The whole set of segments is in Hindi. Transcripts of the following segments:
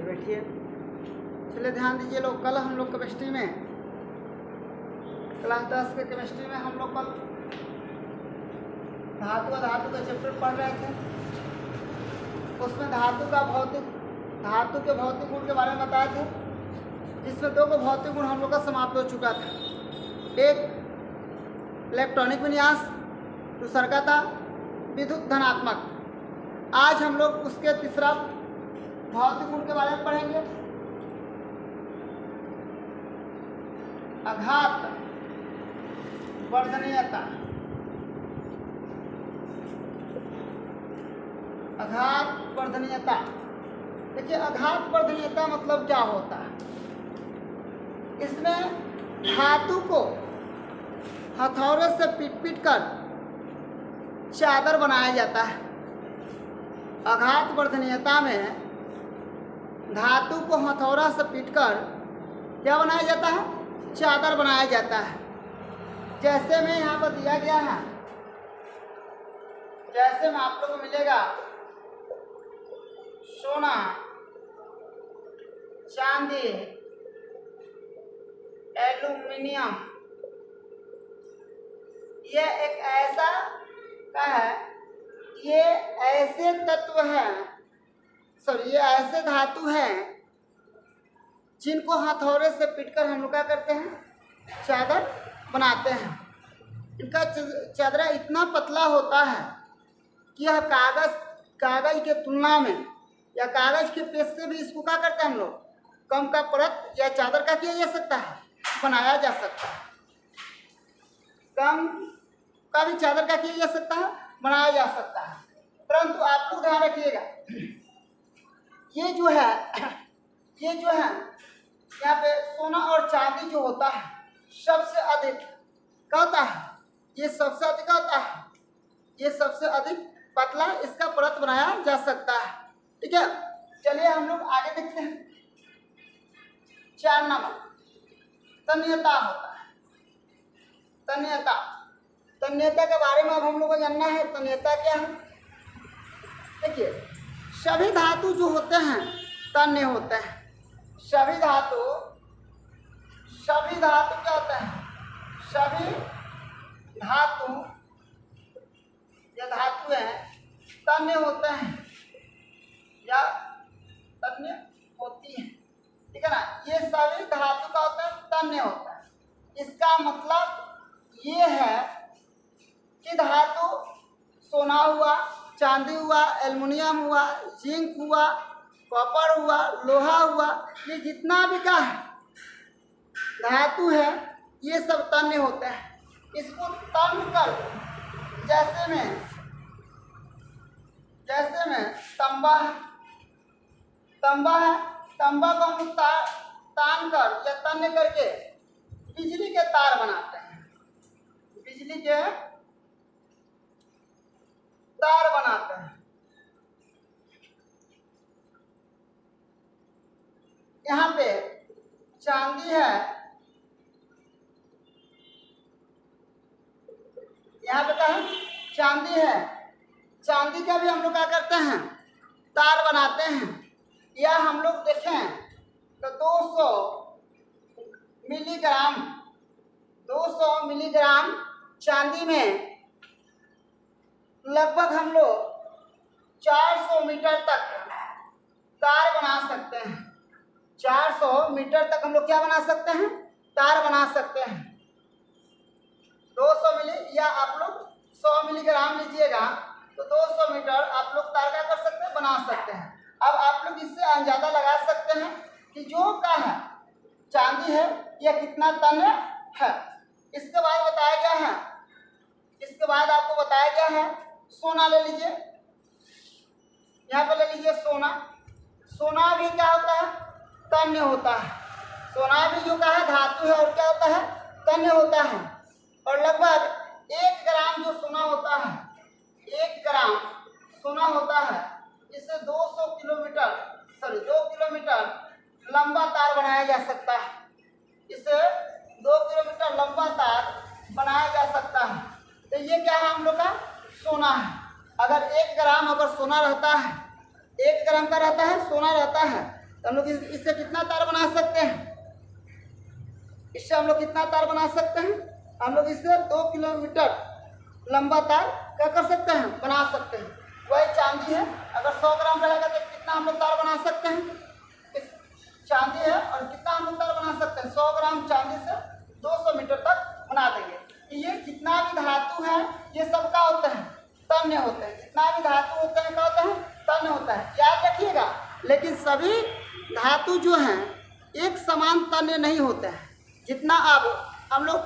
बैठिए। चलिए ध्यान दीजिए लोग, कल हम लोग केमिस्ट्री में क्लास 10 के केमिस्ट्री में हम लोग कल धातु का चैप्टर पढ़ रहे थे। उसमें धातु के भौतिक गुण के बारे में बताए थे, जिसमें दो को भौतिक गुण हम लोग का समाप्त हो चुका था। एक इलेक्ट्रॉनिक विन्यास, दूसरा का था विद्युत धनात्मक। आज हम लोग उसके तीसरा भौतिक गुण के बारे में पढ़ेंगे, आघात वर्धनीयता। आघात वर्धनीयता, देखिए आघात वर्धनीयता मतलब क्या होता है। इसमें धातु को हथौड़े से पीट कर चादर बनाया जाता है। आघात वर्धनीयता में धातु को हथौड़ा से पीटकर क्या बनाया जाता है, चादर बनाया जाता है। जैसे में यहाँ पर दिया गया है, जैसे में आप लोगों को मिलेगा सोना, चांदी, एल्यूमिनियम। ये एक ऐसा का है, ये ऐसे तत्व हैं, ये ऐसे धातु हैं जिनको हथौड़े से पीटकर हम लोग क्या करते हैं, चादर बनाते हैं। इनका चादरा इतना पतला होता है कि यह कागज के तुलना में या कागज के पेज से भी इसको क्या करते हैं हम लोग, कम का परत या चादर का किया जा सकता है, बनाया जा सकता है। कम का भी चादर का किया जा सकता है, बनाया जा सकता है। परंतु आप लोग ध्यान रखिएगा, ये जो है यहाँ पे सोना और चांदी जो होता है सबसे अधिक क्या होता है, ये सबसे अधिक होता है, ये सबसे अधिक पतला इसका परत बनाया जा सकता है। ठीक है, चलिए हम लोग आगे देखते हैं। 4 नंबर तन्यता होता है। तन्यता के बारे में अब हम लोग को जानना है। तन्यता क्या है, देखिए सभी धातु जो होते हैं तन्य होते हैं। सभी धातु क्या होते हैं, सभी धातु या धातुएं तन्य होते हैं या तन्य होती हैं। ठीक है ना, ये सभी धातु का होता है, तन्य होता है। इसका मतलब ये है कि धातु सोना हुआ, चांदी हुआ, एल्युमिनियम हुआ, जिंक हुआ, कॉपर हुआ, लोहा हुआ, ये जितना भी का है धातु है, ये सब तन्य होते हैं। इसको तन्य कर, जैसे में तंबा है, तंबा को हम तान कर या तन्य करके बिजली के तार बनाते हैं। बिजली के तार बनाते हैं। यहाँ पे चांदी है, यहाँ पे क्या है, चांदी है। चांदी का भी हम लोग क्या करते हैं, तार बनाते हैं। या हम लोग देखें तो 200 मिलीग्राम चांदी में लगभग हम लोग 400 मीटर तक तार बना सकते हैं। 400 मीटर तक हम लोग क्या बना सकते हैं, तार बना सकते हैं। 200 मिली या आप लोग 100 मिलीग्राम लीजिएगा तो 200 मीटर आप लोग तार क्या कर सकते हैं, बना सकते हैं। अब आप लोग इससे अंदाजा लगा सकते हैं कि जो का है चांदी है यह कितना तन्य है। इसके बाद आपको बताया गया है सोना ले लीजिए। यहाँ पर ले लीजिए सोना। सोना भी क्या होता है, तन्य होता है। सोना भी जो का है धातु है और क्या होता है, तन्य होता है। और लगभग 1 ग्राम जो सोना होता है, 1 ग्राम सोना होता है, इससे 2 किलोमीटर लंबा तार बनाया जा सकता है। इससे 2 किलोमीटर लंबा तार बनाया जा सकता है। तो ये क्या है, हम लोग का सोना है। अगर 1 ग्राम अगर सोना रहता है, 1 ग्राम का रहता है सोना रहता है, तो हम लोग इससे कितना तार बना सकते हैं? इससे हम लोग कितना तार बना सकते हैं? हम लोग इससे 2 किलोमीटर लंबा तार क्या कर सकते हैं? बना सकते हैं। वही चांदी है, अगर 100 ग्राम रहेगा तो कितना हम लोग तार बना सकते हैं? इस चांदी है और कितना हम लोग तार बना सकते हैं? 100 ग्राम चांदी से 200 मीटर तक बना देंगे। ये जितना भी धातु है ये सब क्या होता है? तन्य होते हैं। जितना भी धातु होता है क्या होता है? तन्य होता है, याद रखिएगा। लेकिन सभी धातु जो हैं एक समान तन्य नहीं होते हैं। जितना अब हम लोग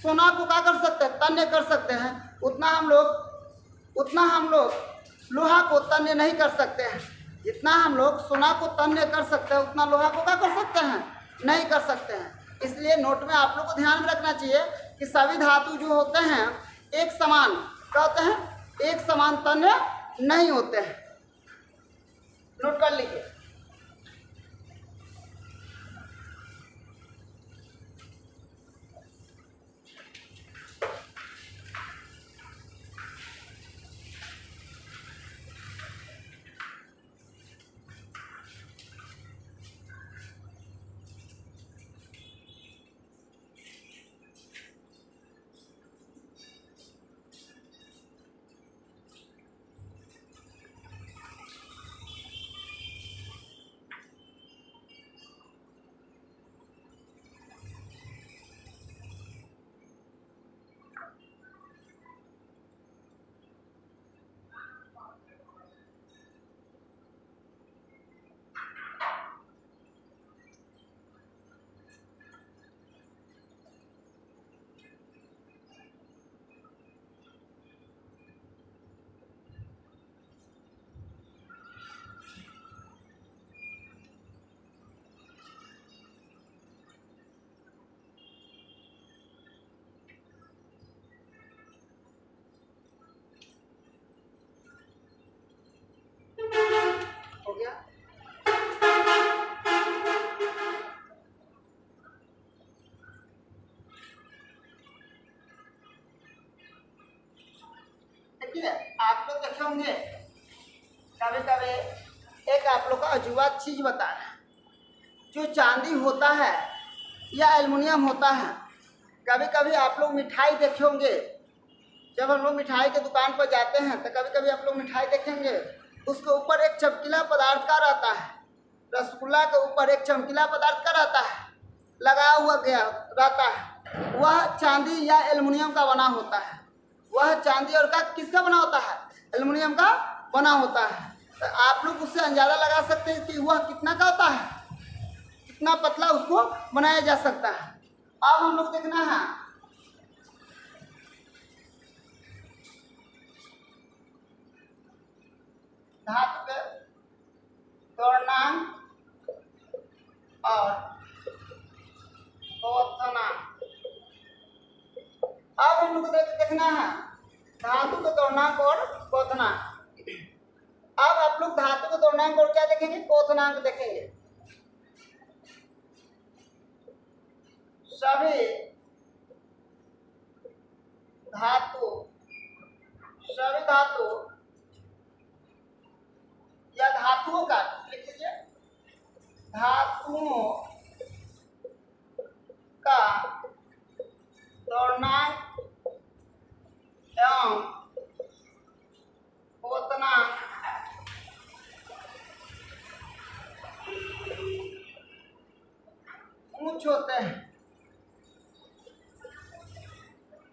सोना को क्या कर सकते हैं? तन्य कर सकते हैं, उतना हम लोग लोहा को तन्य नहीं कर सकते हैं। जितना हम लोग सोना को तन्य कर सकते हैं उतना लोहा को क्या कर सकते हैं? नहीं कर सकते हैं। इसलिए नोट में आप लोग को ध्यान में रखना चाहिए कि सभी धातु जो होते हैं एक समान क्या होते हैं? एक समान तन्य नहीं होते हैं। नोट कर लीजिए। हो गया? देखिए आप लोग देखे होंगे कभी कभी एक आप लोग का अजूबा चीज बता रहा है। जो चांदी होता है या एल्युमिनियम होता है, कभी कभी आप लोग मिठाई देखे होंगे। जब हम लोग मिठाई के दुकान पर जाते हैं तो कभी कभी आप लोग मिठाई देखेंगे, उसके ऊपर एक चमकीला पदार्थ का रहता है। रसगुल्ला के ऊपर एक चमकीला पदार्थ का रहता है, लगा हुआ गया रहता है। वह चांदी या एल्युमिनियम का बना होता है। वह चांदी और का किसका बना होता है? एल्युमिनियम का बना होता है। तो आप लोग उससे अंदाजा लगा सकते हैं कि वह कितना का होता है, कितना पतला उसको बनाया जा सकता है। अब हम लोग देखना है धातु के द्रव्यमान और क्वथनांक। अब हम लोग देखना है धातु के द्रव्यमान और क्वथनांक। अब आप लोग धातु के द्रव्यमान और क्या देखेंगे? क्वथनांक देखेंगे। सभी धातु या धातुओं का लिख लीजिए, धातुओं का द्रव्यमान एवं क्वथनांक उच्च होते हैं।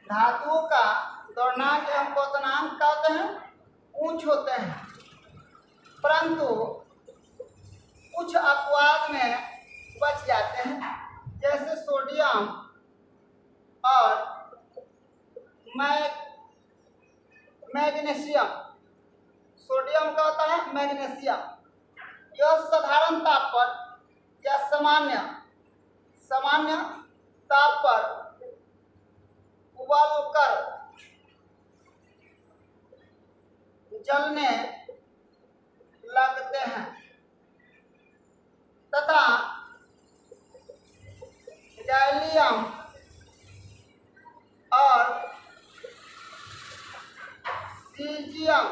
धातुओं का द्रव्यमान एवं क्वथनांक क्या होते हैं? उच्च होते हैं, परंतु कुछ अपवाद में बच जाते हैं, जैसे सोडियम और मैग्नीशियम। सोडियम का होता है मैग्नीशियम। यह साधारण ताप पर या सामान्य ताप पर उबलकर जलने लगते हैं तथा गैलियम और सीजियम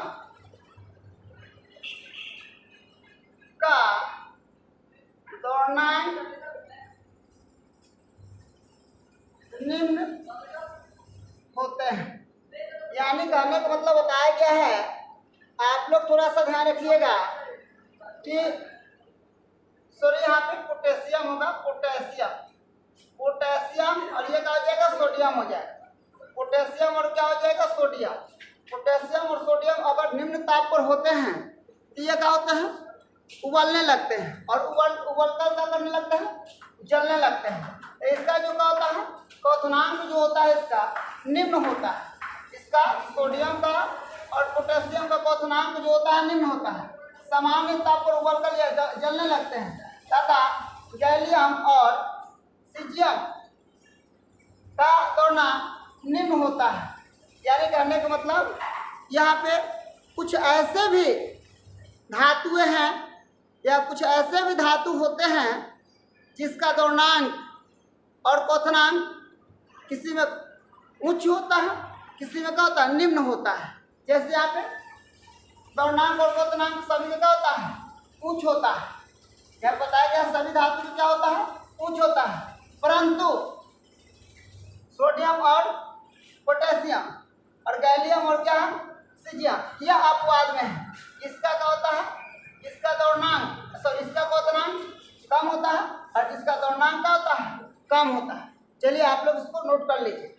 का गणनांक निम्न होते हैं। यानी कहने का मतलब बताया गया है, आप लोग थोड़ा सा ध्यान रखिएगा कि सॉरी यहाँ पे पोटेशियम होगा, पोटेशियम और ये क्या हो जाएगा, सोडियम हो जाएगा। पोटेशियम और क्या हो जाएगा, सोडियम। पोटेशियम और सोडियम अगर निम्न ताप पर होते हैं तो ये क्या होते हैं, उबलने लगते हैं, और उबलकर क्या करने लगते हैं, जलने लगते हैं। तो इसका जो क्या होता है, क्वथनांक जो होता है इसका निम्न होता है। इसका सोडियम का और पोटेशियम का क्वथनांक जो होता है निम्न होता है। सामान्य ताप पर उबलकर ये जलने लगते हैं तथा गैलियम और सीजियम का क्वथनांक निम्न होता है। यानी कहने का मतलब यहाँ पे कुछ ऐसे भी धातुएं हैं या कुछ ऐसे भी धातु होते हैं जिसका द्रव्यमाप और क्वथनांक किसी में उच्च होता है, किसी में क्या होता है, निम्न होता है। जैसे यहाँ पे द्रव्यमाप और क्वथनांक सभी में क्या होता है, उच्च होता है। यह बताया गया सभी धातु में क्या होता है, उच्च होता है। परंतु सोडियम और पोटेशियम और गैलियम और क्या है, सीजियम, यह अपवाद में है। इसका क्या होता है, इसका द्रव्यमाप इसका क्वथनांक कम होता है और इसका द्रव्यमाप क्या होता है, कम होता है। चलिए आप लोग इसको नोट कर लीजिए।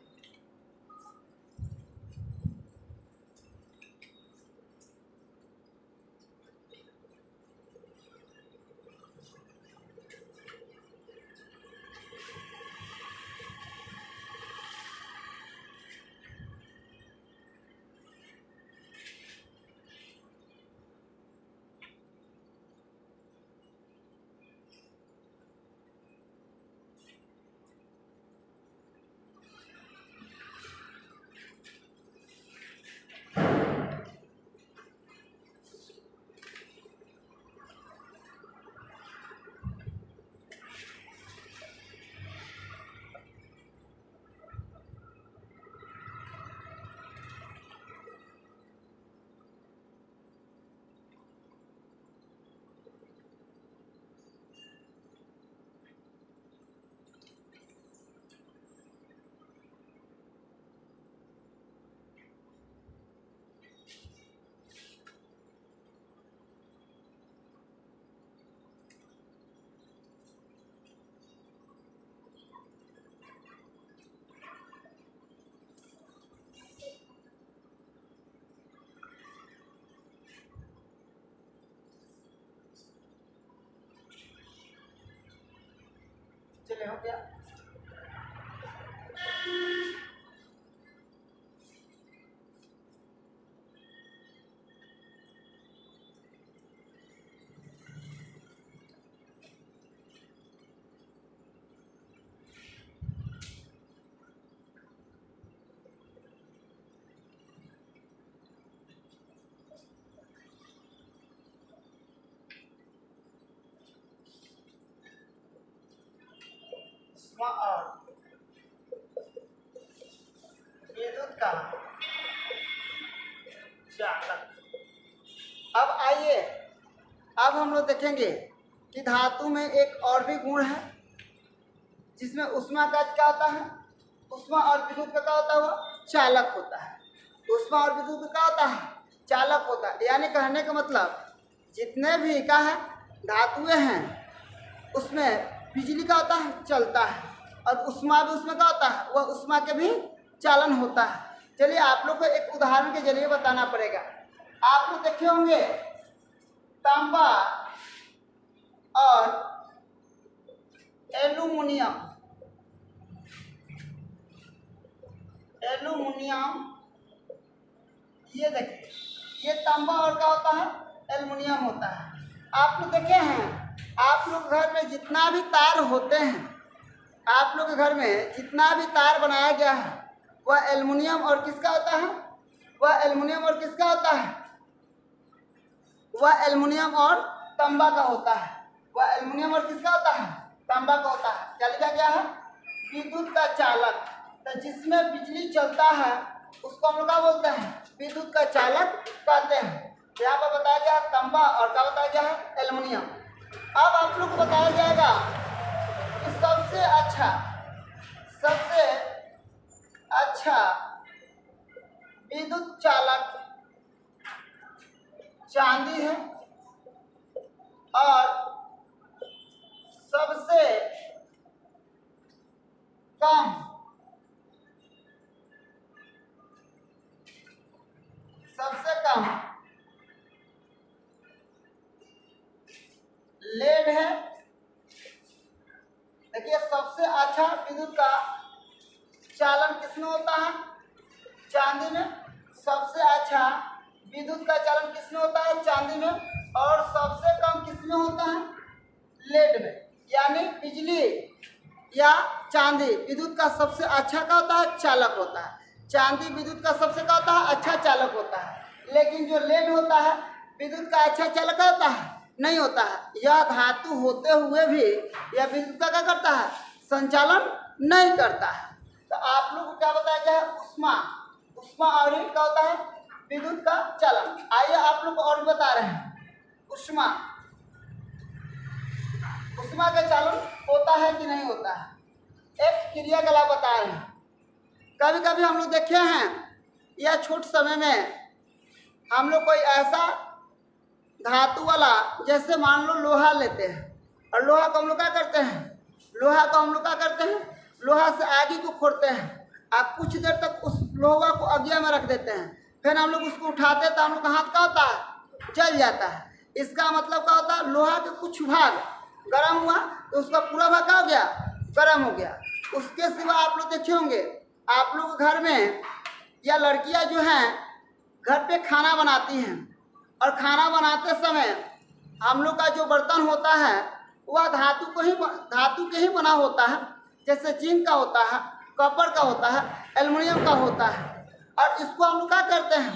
चलिए हो गया। और विद्युत का चालक। अब आइए, अब हम लोग देखेंगे कि धातु में एक और भी गुण है जिसमें ऊष्मा का क्या होता है, ऊष्मा और विद्युत का क्या होता है, वो चालक होता है। ऊष्मा और विद्युत का क्या होता है, चालक होता है। यानी कहने का मतलब जितने भी क्या है धातुएं हैं उसमें बिजली का होता है, चलता है, और ऊष्मा भी उसमें क्या होता है, वह ऊष्मा के भी चालन होता है। चलिए आप लोग को एक उदाहरण के जरिए बताना पड़ेगा। आप लोग देखे होंगे तांबा और एल्यूमिनियम, ये देखिए, ये तांबा और क्या होता है, एल्युमिनियम होता है। आप लोग देखे हैं, आप लोग घर में जितना भी तार होते हैं, आप लोग के घर में जितना भी तार बनाया गया है वह एल्युमिनियम और किसका होता है, वह एल्युमिनियम और किसका होता है, वह एल्युमिनियम और तांबा का होता है। वह एल्युमिनियम और किसका होता है, तांबा का होता है। क्या लिखा गया है, विद्युत का चालक। तो जिसमें बिजली चलता है उसको हम लोग क्या बोलते हैं, विद्युत का चालक कहते हैं। यहाँ पर बताया गया है तांबा और क्या बताया गया है, एल्युमिनियम। अब आप लोग को बताया जाएगा कि सबसे अच्छा विद्युत चालक चांदी है और सबसे कम लेड है। देखिए सबसे अच्छा विद्युत का चालन किसमें होता है? चांदी में। सबसे अच्छा विद्युत का चालन किसमें होता है? चांदी में। और सबसे कम किसमें होता है? लेड में। यानी बिजली या चांदी विद्युत का सबसे अच्छा क्या होता है? चालक होता है। चांदी विद्युत का सबसे क्या होता है? अच्छा चालक होता है। लेकिन जो लेड होता है विद्युत का अच्छा चालक होता है? नहीं होता है। यह धातु होते हुए भी यह विद्युत का क्या करता है? संचालन नहीं करता है। तो आप लोग को क्या बताया जाए? उष्मा और क्या होता है? विद्युत का चालन। आइए आप लोग को और बता रहे हैं। उष्मा का चालन होता है कि नहीं होता है? एक क्रियाकलाप बता रहे हैं। कभी कभी हम लोग देखे हैं या छूट समय में हम लोग कोई ऐसा धातु वाला, जैसे मान लो लोहा लेते हैं और लोहा को हम लोग क्या करते हैं? लोहा से आगे को खोदते हैं। आप कुछ देर तक उस लोहा को आगे में रख देते हैं, फिर हम लोग उसको उठाते हैं तो हम लोग का हाथ क्या होता है? जल जाता है। इसका मतलब क्या होता है? लोहा के कुछ भाग गर्म हुआ तो उसका पूरा भाग क्या हो गया? गर्म हो गया। उसके सिवा आप लोग देखे होंगे, आप लोग घर में या लड़कियां जो हैं घर पे खाना बनाती हैं और खाना बनाते समय हम लोग का जो बर्तन होता है वह धातु के ही बना होता है। जैसे जिंक का होता है, कॉपर का होता है, एल्युमिनियम का होता है। और इसको हम लोग क्या करते हैं?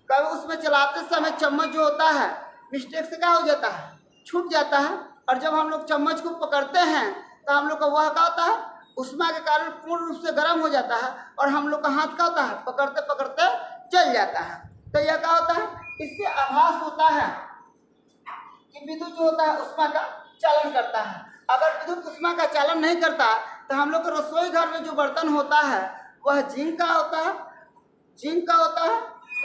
कभी उसमें चलाते समय चम्मच जो होता है मिस्टेक से क्या हो जाता है? छूट जाता है। और जब हम लोग चम्मच को पकड़ते हैं तो हम लोग का वह क्या होता है? उष्मा के कारण पूर्ण रूप से गर्म हो जाता है और हम लोग का हाथ क्या होता है? पकड़ते पकड़ते जल जाता है। तो यह क्या होता है? इससे आभास होता है कि विद्युत जो होता है उष्मा का चालन करता है। अगर विद्युत उष्मा का चालन नहीं करता तो हम लोग के रसोई घर में जो बर्तन होता है वह जिंक का होता है, ठीक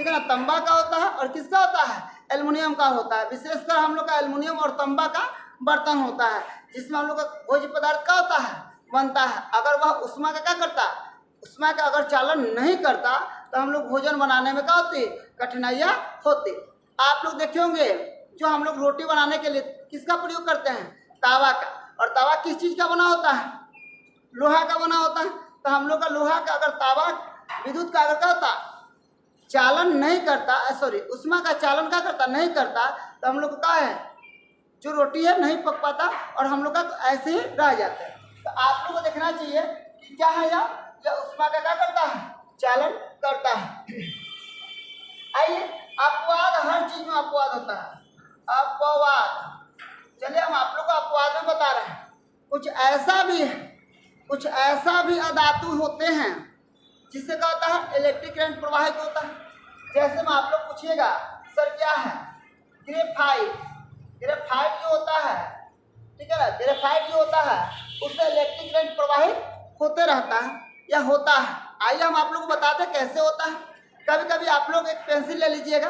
है ना, तांबा का होता है और किसका होता है? एल्युमिनियम का होता है। विशेषकर हम लोग का एल्युमिनियम और तांबा का बर्तन होता है जिसमें हम लोग का भोज्य पदार्थ का होता है? बनता है। अगर वह उष्मा का क्या करता? उष्मा का अगर चालन नहीं करता तो हम लोग भोजन बनाने में क्या होती? कठिनाइयाँ होती। आप लोग देखे होंगे जो हम लोग रोटी बनाने के लिए किसका प्रयोग करते हैं? तावा का। और तावा किस चीज़ का बना होता है? लोहा का बना होता है। तो हम लोग का लोहा का अगर तावा विद्युत का अगर क्या होता? चालन नहीं करता, सॉरी, उष्मा का चालन क्या करता? नहीं करता, तो हम लोग का है जो रोटी है नहीं पक पाता और हम लोग का ऐसे ही रह जाता है। तो आप लोग को देखना चाहिए कि क्या है यह उष्मा का क्या करता है? चालन करता है। आइए, अपवाद, हर चीज में अपवाद होता है। अपवाद, चलिए हम आप लोग को अपवाद में बता रहे हैं। कुछ ऐसा भी अधातु होते हैं जिससे क्या होता है? इलेक्ट्रिक करंट प्रवाहित होता है। जैसे में आप लोग पूछिएगा सर क्या है? ग्रेफाइट जो होता है, ठीक है ना, ग्रेफाइट जो होता है उससे इलेक्ट्रिक करंट प्रवाहित होते रहता है या होता है। आइए हम आप लोग को बताते हैं कैसे होता है। कभी कभी आप लोग एक पेंसिल ले लीजिएगा,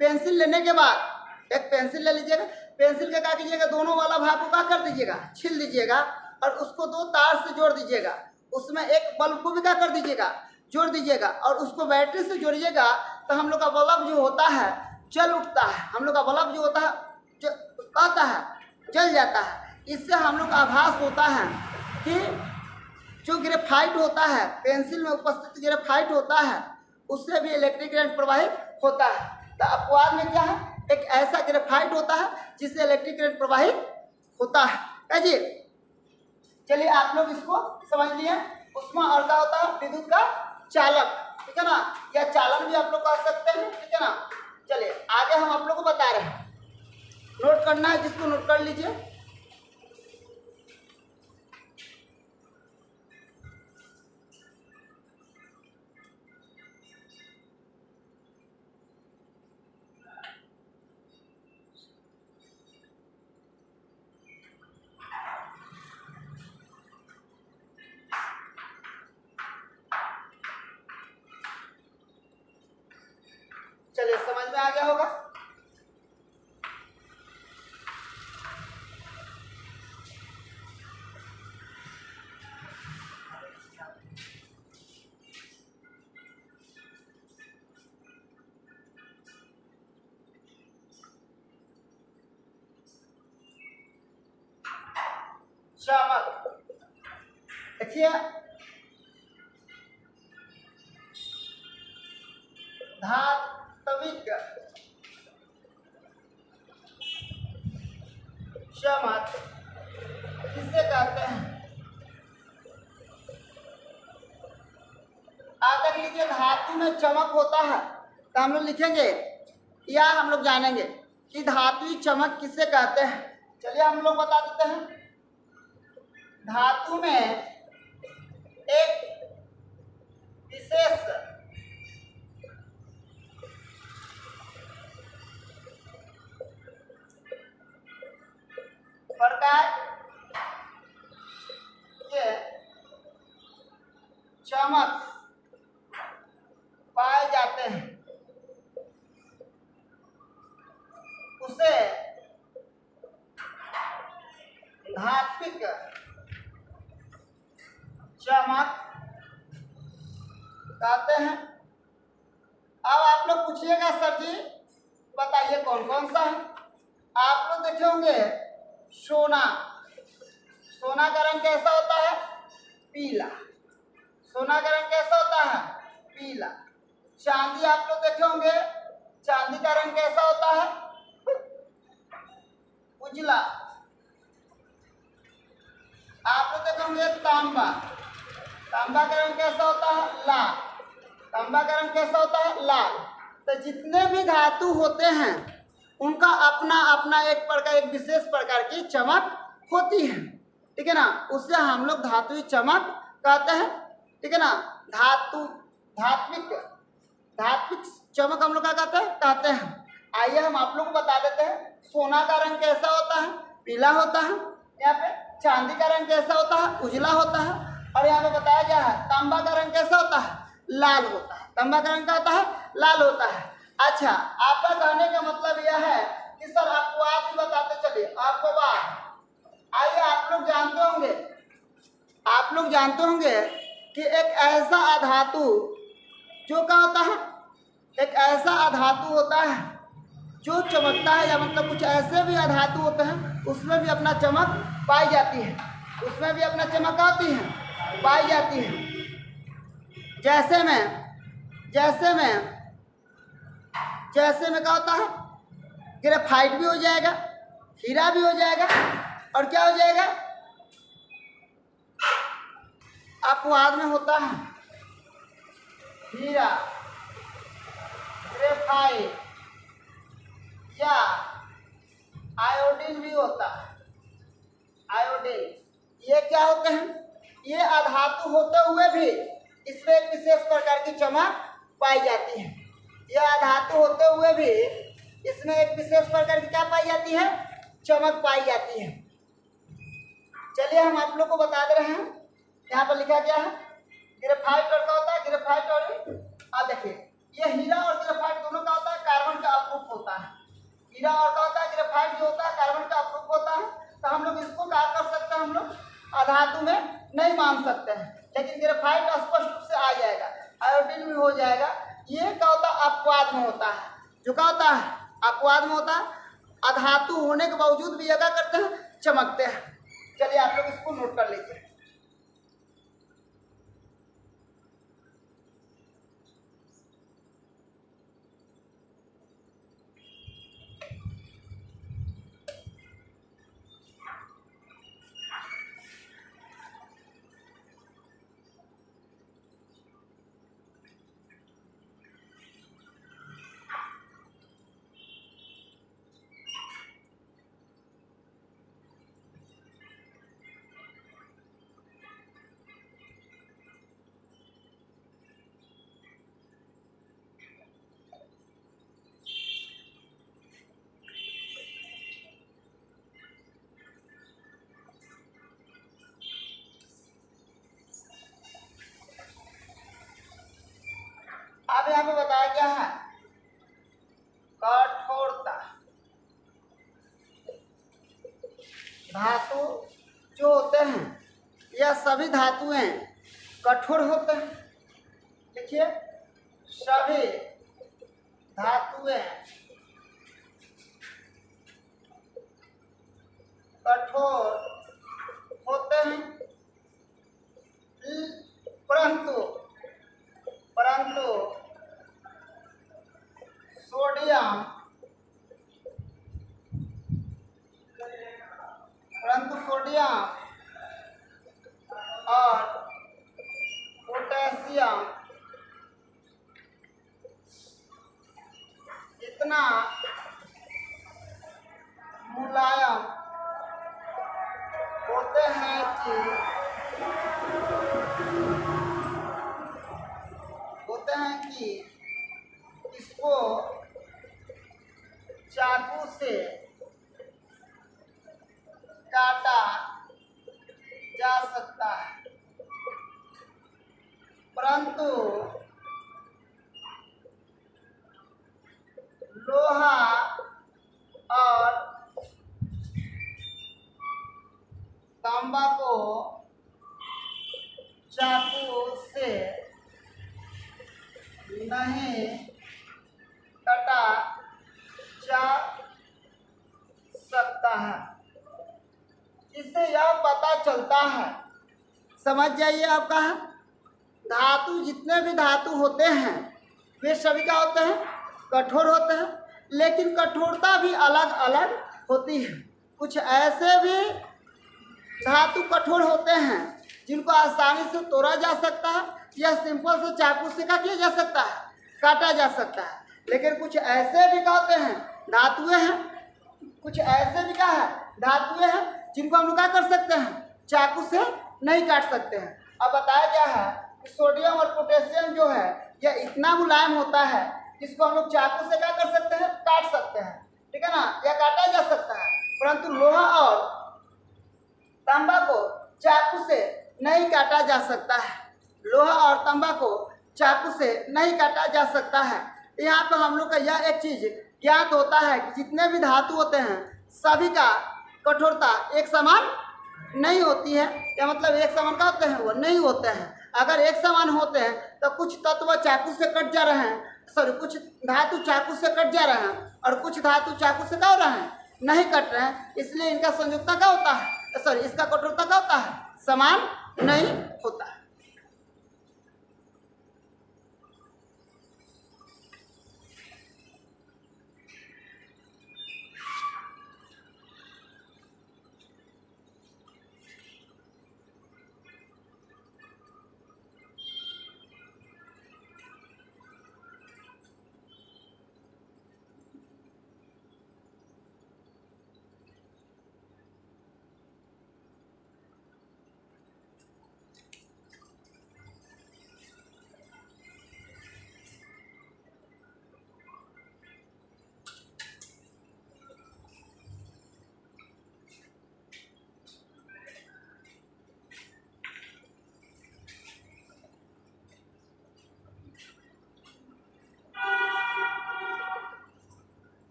पेंसिल लेने के बाद एक पेंसिल ले लीजिएगा, पेंसिल के क्या कीजिएगा? दोनों वाला भाग को क्या कर दीजिएगा? छील दीजिएगा और उसको दो तार से जोड़ दीजिएगा। उसमें एक बल्ब को भी क्या कर दीजिएगा? जोड़ दीजिएगा और उसको बैटरी से जोड़िएगा तो हम लोग का बल्ब जो होता है जल उठता है। हम लोग का बल्ब जो होता है कहता है जल जाता है। इससे हम लोग का आभास होता है कि जो ग्रेफाइट होता है, पेंसिल में उपस्थित ग्रेफाइट होता है, उससे भी इलेक्ट्रिक करंट प्रवाहित होता है। तो अपवाद में क्या है? एक ऐसा ग्रेफाइट होता है जिससे इलेक्ट्रिक करंट प्रवाहित होता है जी। चलिए आप लोग इसको समझ लिए। उष्मा और क्या होता है? विद्युत का चालक, ठीक है ना, या चालन भी आप लोग कह सकते हैं, ठीक है ना। चलिए आगे हम आप लोग को बता रहे हैं। नोट करना है जिसको नोट कर लीजिए। में आ गया होगा। चमक, देखिए धात्विक चमक किसे कहते हैं? अगर लीजिए धातु में चमक होता है तो हम लोग लिखेंगे या हम लोग जानेंगे कि धातुई चमक किसे कहते हैं। चलिए हम लोग बता देते हैं। धातु में एक विशेष प्रकार के चमक पाए जाते हैं, उसे धात्विक चमक कहते हैं। अब आप लोग पूछिएगा सर जी बताइए कौन कौन सा है। आप लोग देखे होंगे सोना, सोना का रंग कैसा होता है? पीला। सोना का रंग कैसा होता है? पीला। चांदी आप लोग देखे होंगे, चांदी का रंग कैसा होता है? उजला। आप लोग देखे होंगे तांबा, तांबा का रंग कैसा होता है? लाल। तांबा का रंग कैसा होता है? लाल। तो जितने भी धातु होते हैं उनका अपना अपना एक विशेष प्रकार की चमक होती है, ठीक है ना। उससे हम लोग धातुई चमक कहते हैं, ठीक है ना। धात्विक चमक हम लोग क्या कहते हैं। आइए हम आप लोग को बता देते हैं। सोना का रंग कैसा होता है? पीला होता है। यहाँ पे चांदी का रंग कैसा होता है? उजला होता है। और यहाँ पे बताया गया है तांबा का रंग कैसा होता है? लाल होता है। तांबा का रंग क्या होता है? लाल होता है। अच्छा, आपका कहने का मतलब यह है कि सर आपको आप भी बताते चलिए आपको बात। आइए आप लोग जानते होंगे कि एक ऐसा अधातु जो क्या होता है? एक ऐसा अधातु होता है जो चमकता है, या मतलब कुछ ऐसे भी अधातु होते हैं उसमें भी अपना चमक पाई जाती है, उसमें भी अपना चमक आती है, पाई जाती है। जैसे में क्या होता है? ग्रेफाइट भी हो जाएगा, हीरा भी हो जाएगा, और क्या हो जाएगा? अपवाद में होता है हीरा, ग्रेफाइट या आयोडीन भी होता है। आयोडीन ये क्या होते हैं? ये अधातु होते हुए भी इसमें एक विशेष प्रकार की चमक पाई जाती है। यह अधातु होते हुए भी इसमें एक विशेष प्रकार की क्या पाई जाती है? चमक पाई जाती है। चलिए हम आप लोग को बता दे रहे हैं। यहाँ पर लिखा गया है ग्रेफाइट और क्या होता है? ग्रेफाइट और आप देखिए ये हीरा और ग्रेफाइट दोनों का होता है कार्बन का अपरूप होता है। हीरा और क्या होता है? ग्रेफाइट जो होता है कार्बन का अपरूप होता है। तो हम लोग इसको क्या कर सकते हैं? हम लोग अधातु में नहीं मान सकते हैं, लेकिन ग्रेफाइट स्पष्ट रूप से आ जाएगा, आयोडीन भी हो जाएगा। ये क्या होता है? अपवाद में होता है। जो क्या होता है? अपवाद में होता है। अधातु होने के बावजूद भी ये क्या करते हैं? चमकते हैं। चलिए आप लोग इसको नोट कर लीजिए। अब यहाँ पे बताया क्या है? धातु जो होते हैं यह सभी धातुएं कठोर होते हैं। देखिए, सभी धातुएं कठोर होते हैं, परंतु सोडियम और पोटेशियम इतना मुलायम होते हैं कि इसको चाकू से काटा जा सकता है, परंतु लोहा और तांबा को चाकू से नहीं काटा जा सकता है। इससे यह पता चलता है, समझ जाइए आपका है, धातु जितने भी धातु होते हैं वे सभी क्या होते हैं, कठोर होते हैं, लेकिन कठोरता भी अलग अलग होती है। कुछ ऐसे भी धातु कठोर होते हैं जिनको आसानी से तोड़ा जा सकता है या सिंपल से चाकू से क्या किया जा सकता है, काटा जा सकता है। लेकिन कुछ ऐसे भी क्या होते हैं, धातुएं हैं, कुछ ऐसे भी क्या है, धातुएं हैं जिनको हम लोग क्या कर सकते हैं, चाकू से नहीं काट सकते हैं। अब बताया गया है कि सोडियम और पोटेशियम जो है यह इतना मुलायम होता है इसको हम लोग चाकू से क्या कर सकते हैं, काट सकते हैं, ठीक है ना, यह काटा जा सकता है। परंतु लोहा और तांबा को चाकू से नहीं काटा जा सकता है, लोहा और तांबा को चाकू से नहीं काटा जा सकता है। यहाँ पर हम लोग का यह एक चीज ज्ञात होता है कि जितने भी धातु होते हैं सभी का कठोरता एक समान नहीं होती है, या मतलब एक समान का होते हैं, वो नहीं होते हैं। अगर एक समान होते हैं तो कुछ तत्व चाकू से कट जा रहे हैं, कुछ धातु चाकू से कट जा रहे हैं और कुछ धातु चाकू से क्या हो रहे हैं, नहीं कट रहे हैं। इसलिए इनका संयुक्ता क्या होता है, इसका कठोरता क्या होता है, समान नहीं होता है।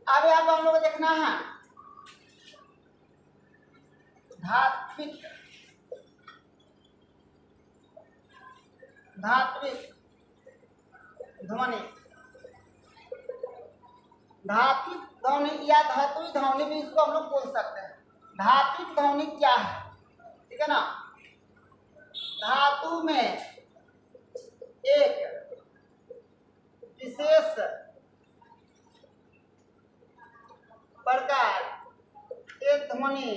अब यहाँ पर हम लोग को देखना है धात्विक ध्वनि, धात्विक ध्वनि या धात्विक ध्वनि भी इसको हम लोग बोल सकते हैं। धात्विक ध्वनि क्या है, ठीक है ना, धातु में एक विशेष प्रकार एक ध्वनि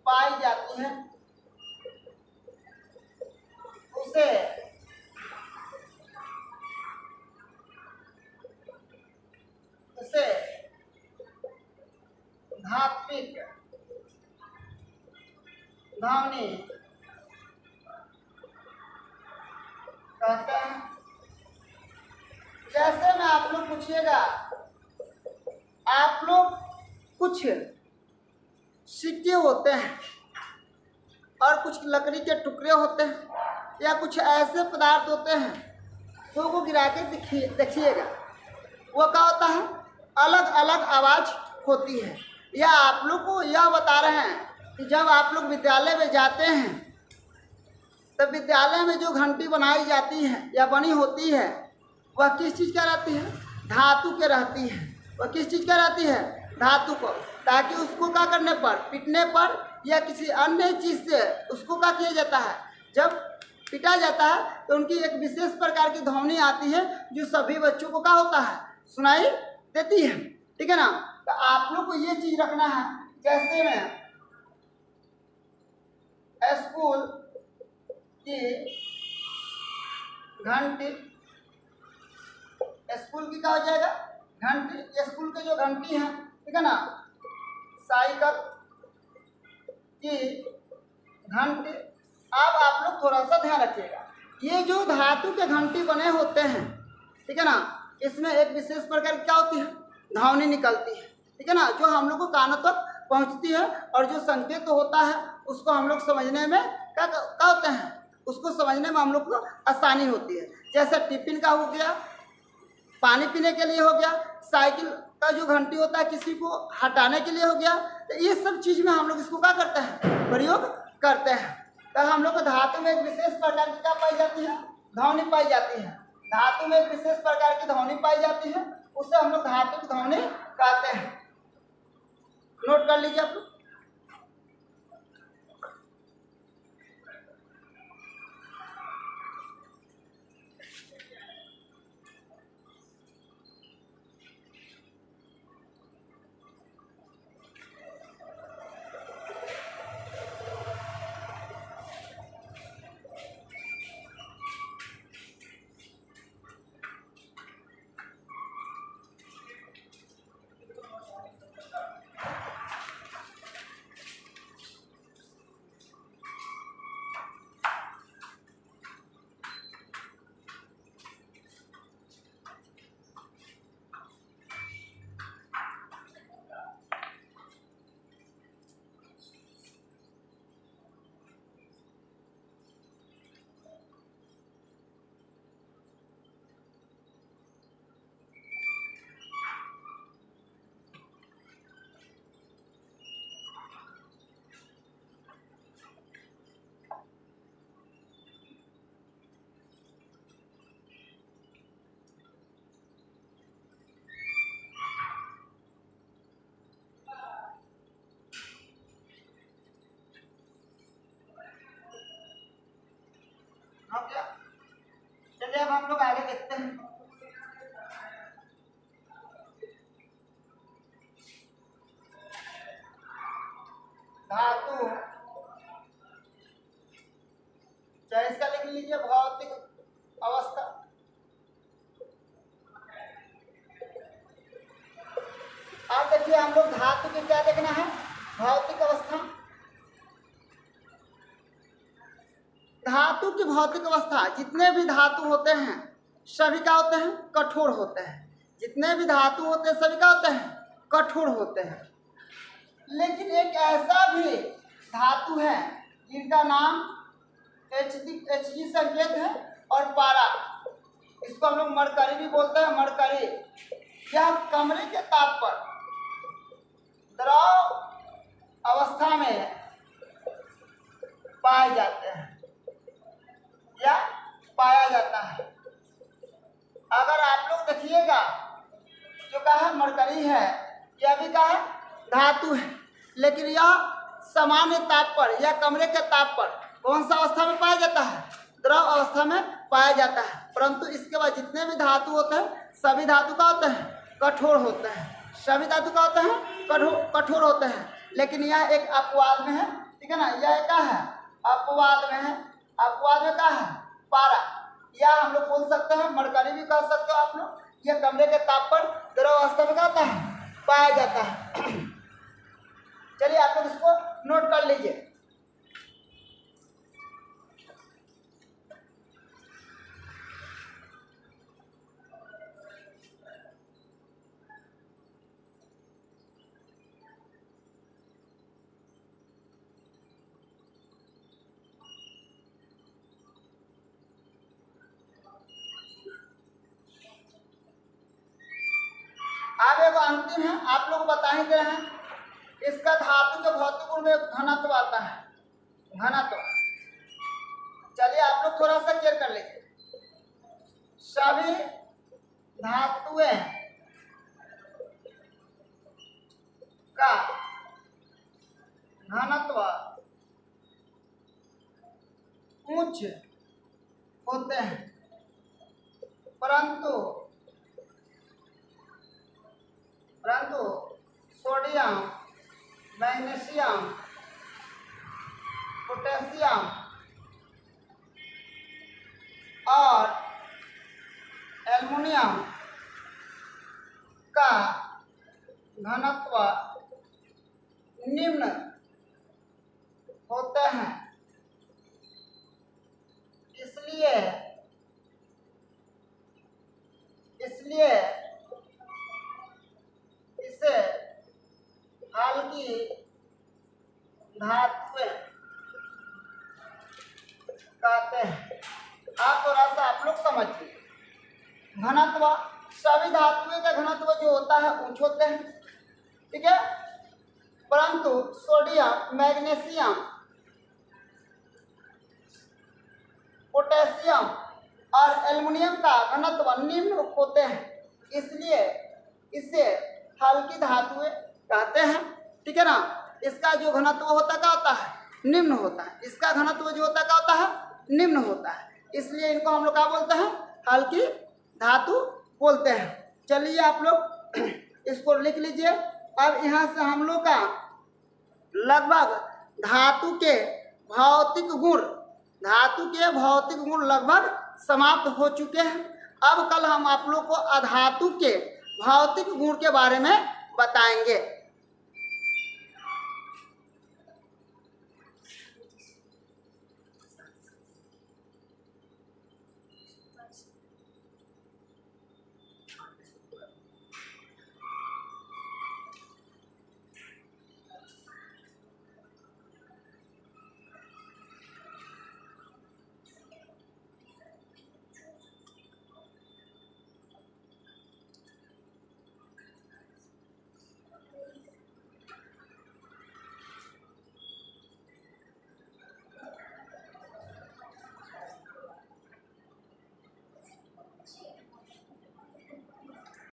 पाई जाती है, उसे धात्विक ध्वनि कहते हैं। जैसे में आप लोग पूछिएगा, आप लोग कुछ सिक्के होते हैं और कुछ लकड़ी के टुकड़े होते हैं, या कुछ ऐसे पदार्थ होते हैं जो को गिरा के देखिएगा, वो क्या होता है, अलग अलग आवाज़ होती है। या आप लोग को यह बता रहे हैं कि जब आप लोग विद्यालय में जाते हैं तब विद्यालय में जो घंटी बनाई जाती है या बनी होती है वह किस चीज़ का रहती है, धातु के रहती है। वह किस चीज़ का रहती है, धातु को, ताकि उसको क्या करने पर, पीटने पर या किसी अन्य चीज़ से उसको क्या किया जाता है, जब पीटा जाता है तो उनकी एक विशेष प्रकार की ध्वनि आती है जो सभी बच्चों को क्या होता है, सुनाई देती है। ठीक है ना। तो आप लोग को ये चीज़ रखना है, जैसे में स्कूल की घंटी, स्कूल की क्या हो जाएगा, घंटी, स्कूल की जो घंटी है, ठीक है ना, साइकिल की घंटी। अब आप लोग थोड़ा सा ध्यान रखिएगा, ये जो धातु के घंटी बने होते हैं, ठीक है ना, इसमें एक विशेष प्रकार की क्या होती है, ध्वनि निकलती है। ठीक है ना, जो हम लोग को कानों तक पहुंचती है और जो संकेत तो होता है उसको हम लोग समझने में क्या होते हैं, उसको समझने में हम लोग को आसानी होती है। जैसे टिफिन का हो गया, पानी पीने के लिए हो गया, साइकिल का जो घंटी होता है किसी को हटाने के लिए हो गया। तो ये सब चीज़ में हम लोग इसको क्या करते हैं, प्रयोग करते हैं। तो हम लोग को धातु में एक विशेष प्रकार की क्या पाई जाती है, ध्वनि पाई जाती है। धातु में एक विशेष प्रकार की ध्वनि पाई जाती है, उसे हम लोग धातु की ध्वनि कहते हैं। नोट कर लीजिए आप लोग। हो गया। चलिए अब हम लोग आगे देखते हैं। धातु, चाहे इसका लिख लीजिए भौतिक अवस्था। अब देखिए हम लोग धातु की क्या देखना है, भौतिक अवस्था। धातु की भौतिक अवस्था, जितने भी धातु होते हैं सभी क्या होते हैं, कठोर होते हैं। जितने भी धातु होते हैं सभी क्या होते हैं, कठोर होते हैं। लेकिन एक ऐसा भी धातु है जिनका नाम Hg संकेत है और पारा, इसको हम लोग मरकरी भी बोलते हैं, मरकरी। यह कमरे के ताप पर द्रव अवस्था में पाए जाते हैं या पाया जाता है। अगर आप लोग देखिएगा, जो का है मरकरी है, यह भी का है धातु है, लेकिन यह सामान्य ताप पर या कमरे के ताप पर कौन सा अवस्था में पाया जाता है, द्रव अवस्था में पाया जाता है। परंतु इसके बाद जितने भी धातु होते हैं सभी धातु का होते हैं, कठोर होते हैं। सभी धातु का होते हैं, कठोर होते हैं। लेकिन यह एक अपवाद में है, ठीक है ना, यह क्या है, अपवाद में है। अपवाद में क्या है, पारा, या हम लोग बोल सकते हैं मरकरी भी कह सकते हो आप लोग। यह कमरे के ताप पर द्रव अवस्था में क्या होता है, पाया जाता है। चलिए आप लोग इसको नोट कर लीजिए। कठिन है, आप लोग बता ही दे रहे हैं। इसका धातु के भौतिक गुण में घनत्व आता है, घनत्व। चलिए आप लोग थोड़ा सा क्लियर कर लीजिए। सभी धातुएं का घनत्व उच्च होते हैं, परंतु सोडियम, मैग्नीशियम, पोटेशियम और एल्युमिनियम का घनत्व निम्न होते हैं। इसलिए इसे हल्की धातुएं कहते हैं। आप थोड़ा सा आप लोग समझिए। घनत्व, सभी धातुओं का घनत्व जो होता है उच्च होते हैं, ठीक है, परंतु सोडियम, मैग्नीशियम, पोटेशियम और एल्युमिनियम का घनत्व निम्न होते हैं। इसलिए इसे हल्की धातुएं कहते हैं, ठीक है ना। इसका जो घनत्व होता क्या होता है, निम्न होता है। इसका घनत्व जो होता क्या होता है, निम्न होता है। इसलिए इनको हम लोग क्या बोलते हैं, हल्की धातु बोलते हैं। चलिए आप लोग इसको लिख लीजिए। अब यहाँ से हम लोग का लगभग धातु के भौतिक गुण लगभग समाप्त हो चुके हैं। अब कल हम आप लोग को अधातु के भौतिक गुण के बारे में बताएंगे।